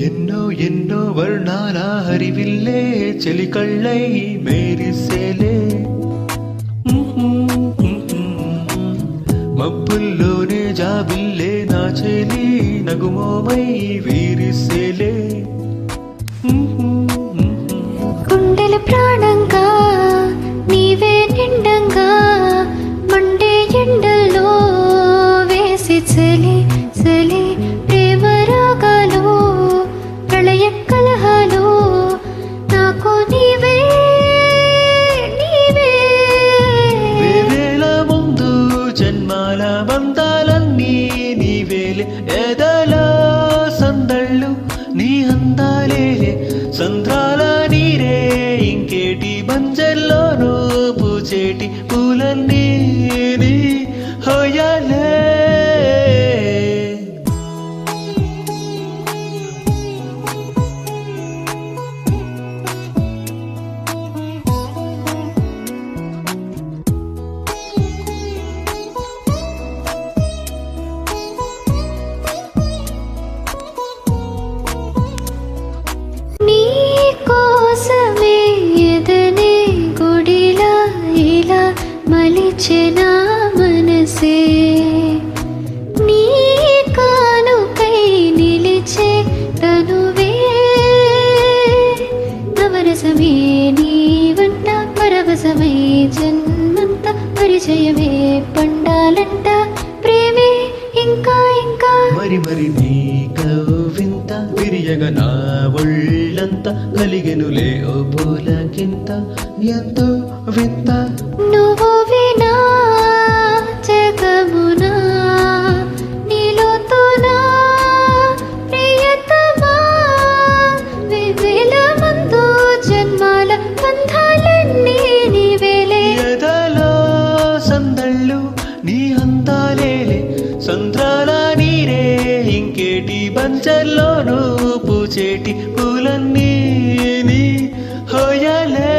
ఎన్నో ఎన్నో వర్ణాల హరివిల్లే చెలి కళ్ళై మేరిసేలే మబ్బుల్లోనే జాబిల్లే నా చెలి నగుమోమై వీరిసేలే గుండెల ప్రాణంగా నీవే నిండంగా మండే ఎండలో వేసి చలి చలి ప్రేమ రాగాలు ప్రళయ కలహాలు నాకు నీవే నీవే వేవేల ముందు జన్మాల బంధాలన్నీ నీవేలే ఎదలా సందళ్ళు నీ అందాలేలే సంద్రాల నీరే ఇంకేటి బంజర్లోనూ పూచేటి పూలన్నీ నీ హోయాలే నీ కోసమే ఎదనే గుడిలా ఇలా మలిచిన మనసే నీ కానుకై నిలిచే తనువే నవరసమే నీ వంట పరవశమై జన్మంత పరిచయమే పండాలంట ప్రేమే ఇంకా ఇంకా మరి మరి నీ కవ్వింత విరియగ నా ఒళ్ళంత కలిగెనులే ఓ పూలకింత ఎంతో వింత నువ్వు వినా జగమునా నీలోతునా ప్రియతమా వివేల ముందు జన్మాల బంధాలన్నీ నీవేలే ఎదలో సందళ్ళు నీ అందాలేలే సంద్రాల నీరే ఇంకేటి బంజర్లోనూ పూచేటి పూలన్నీ నీ హోయలే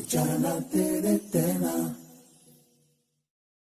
Jana tere tere